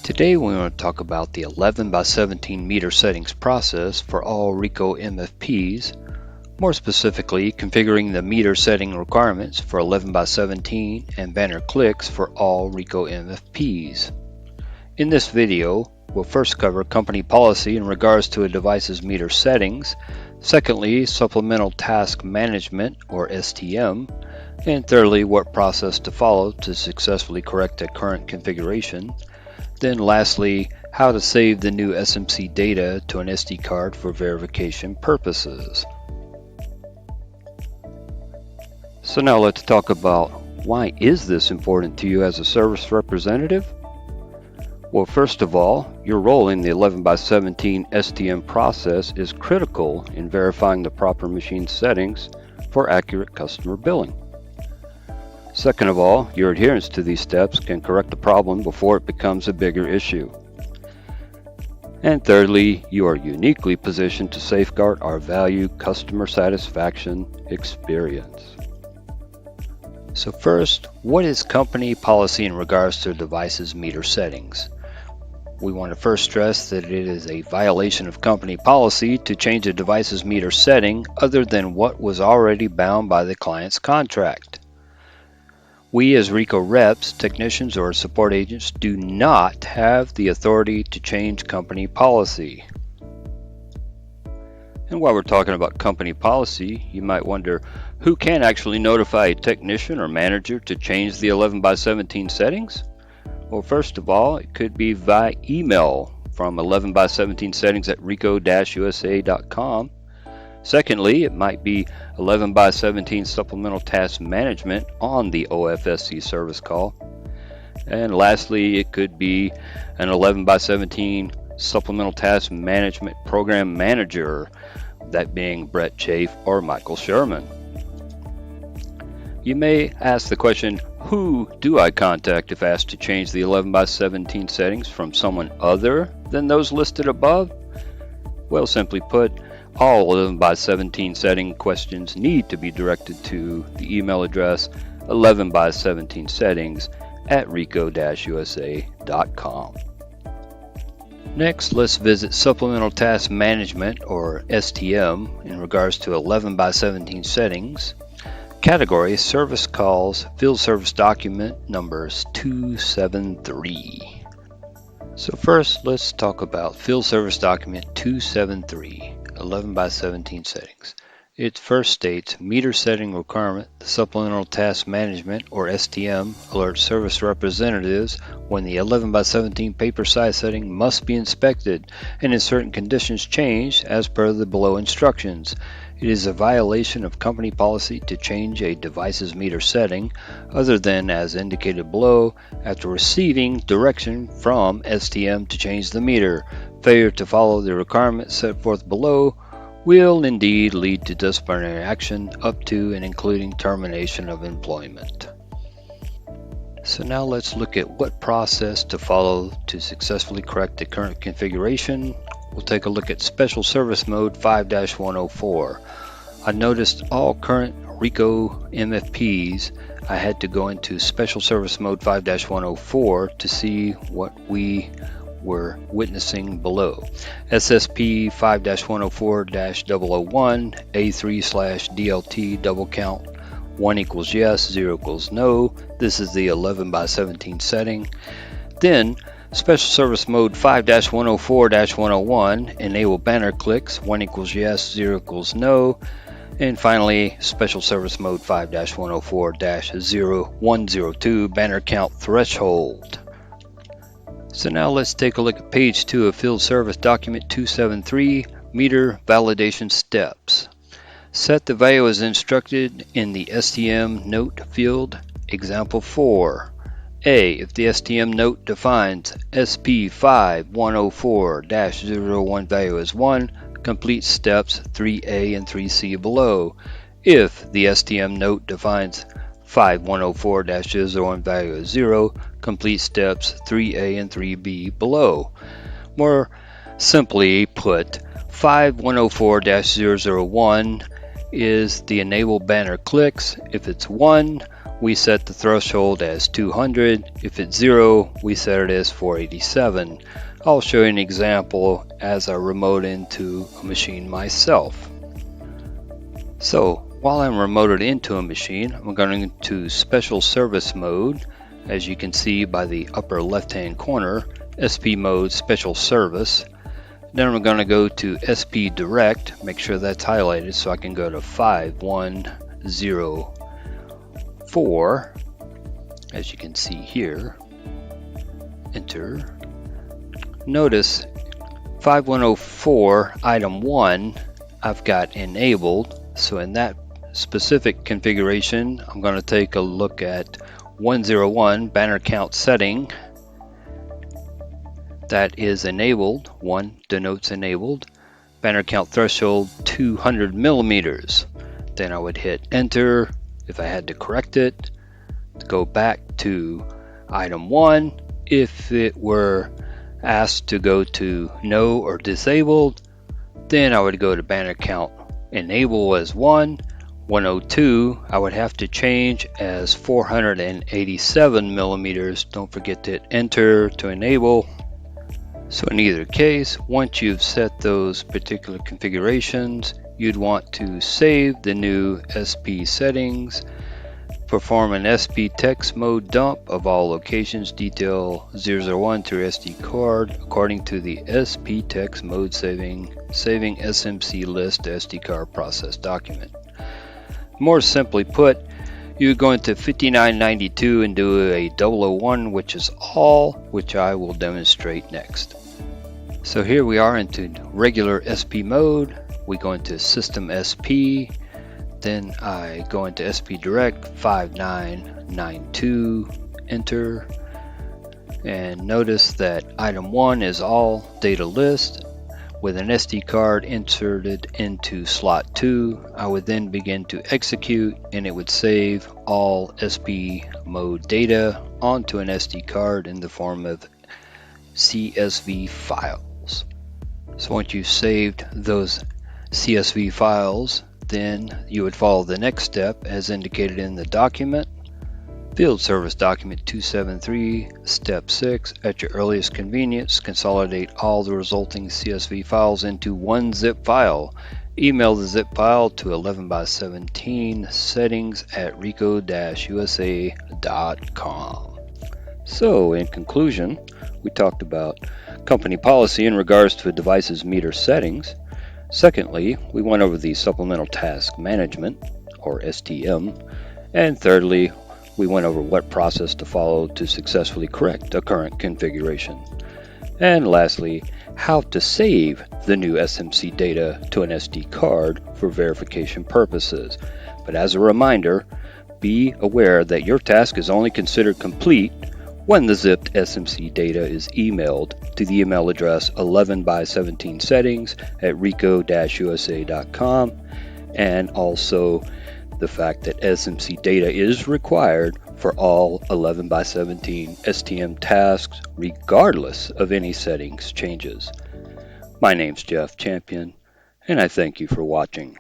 Today we want to talk about the 11 by 17 meter settings process for all RICO MFPs, more specifically configuring the meter setting requirements for 11 by 17 and banner clicks for all RICO MFPs. In this video, we'll first cover company policy in regards to a device's meter settings, secondly, Supplemental Task Management or STM, and thirdly, what process to follow to successfully correct a current configuration. Then lastly, how to save the new SMC data to an SD card for verification purposes. So now let's talk about why is this important to you as a service representative? Well, first of all, your role in the 11 by 17 STM process is critical in verifying the proper machine settings for accurate customer billing. Second of all, your adherence to these steps can correct the problem before it becomes a bigger issue. And thirdly, you are uniquely positioned to safeguard our valued customer satisfaction experience. So first, what is company policy in regards to a device's meter settings? We want to first stress that it is a violation of company policy to change a device's meter setting other than what was already bound by the client's contract. We as RICO reps, technicians, or support agents do not have the authority to change company policy. And while we're talking about company policy, you might wonder who can actually notify a technician or manager to change the 11 by 17 settings? Well, first of all, it could be via email from 11 by 17 settings at rico-usa.com. Secondly, it might be 11 by 17 Supplemental Task Management on the OFSC service call. And lastly, it could be an 11 by 17 Supplemental Task Management Program Manager, that being Brett Chafe or Michael Sherman. You may ask the question, who do I contact if asked to change the 11 by 17 settings from someone other than those listed above? Well, simply put, all 11 by 17 setting questions need to be directed to the email address 11 by 17 settings at rico-usa.com. Next, let's visit Supplemental Task Management or STM in regards to 11 by 17 settings. Category Service Calls Field Service Document numbers 273. So first, let's talk about Field Service Document 273. 11 by 17 settings. It first states meter setting requirement. The Supplemental Task Management or STM alerts service representatives when the 11 by 17 paper size setting must be inspected and in certain conditions changed as per the below instructions. It is a violation of company policy to change a device's meter setting other than as indicated below after receiving direction from STM to change the meter. Failure to follow the requirements set forth below will indeed lead to disciplinary action up to and including termination of employment. So now let's look at what process to follow to successfully correct the current configuration. We'll take a look at Special Service Mode 5-104. I noticed all current RICO MFPs, I had to go into Special Service Mode 5-104 to see what we were witnessing below. SSP 5-104-001 A3/DLT double count 1 equals yes, 0 equals no. This is the 11 by 17 setting. Then Special Service Mode 5-104-101 enable banner clicks 1 equals yes, 0 equals no. And finally, Special Service Mode 5-104-0102 banner count threshold. So now let's take a look at page 2 of Field Service Document 273, Meter Validation Steps. Set the value as instructed in the STM note field. Example 4. A. If the STM note defines SP 5-104-001 value as 1, complete steps 3A and 3C below. If the STM note defines 5-104-001 value as 0, complete steps 3A and 3B below. More simply put, 5-104-001 is the enable banner clicks. If it's 1, we set the threshold as 200. If it's 0, we set it as 487. I'll show you an example as I remote into a machine myself. So while I'm remoted into a machine, I'm going to special service mode. As you can see by the upper left hand corner, SP mode special service. Then I'm going to go to SP direct, make sure that's highlighted so I can go to 5104, as you can see here. Enter. Notice 5104 item 1 I've got enabled, so in that specific configuration I'm going to take a look at 101 banner count setting. That is enabled. 1 denotes enabled. Banner count threshold 200 millimeters. Then I would hit enter if I had to correct it. Go back to item 1. If it were asked to go to no or disabled, then I would go to banner count enable as 1. 102 I would have to change as 487 millimeters. Don't forget to hit enter to enable. So in either case, once you've set those particular configurations, you'd want to save the new SP settings, perform an SP text mode dump of all locations, detail 001 through SD card according to the SP text mode saving SMC list SD card process document. More simply put, you go into 5992 and do a 001, which is all, which I will demonstrate next. So here we are into regular SP mode. We go into System SP, then I go into SP Direct 5992, enter, and notice that item 1 is all data list. With an SD card inserted into slot 2, I would then begin to execute and it would save all SP mode data onto an SD card in the form of CSV files. So once you've saved those CSV files, then you would follow the next step as indicated in the document. Field Service Document 273, Step 6, at your earliest convenience, consolidate all the resulting CSV files into one zip file. Email the zip file to 11x17 settings@rico-usa.com. So in conclusion, we talked about company policy in regards to a device's meter settings. Secondly, we went over the Supplemental Task Management, or STM. And thirdly, we went over what process to follow to successfully correct a current configuration. And lastly, how to save the new SMC data to an SD card for verification purposes. But as a reminder, be aware that your task is only considered complete when the zipped SMC data is emailed to the email address 11x17 settings@rico-usa.com, and also the fact that SMC data is required for all 11x17 STM tasks regardless of any settings changes. My name's Jeff Champion, and I thank you for watching.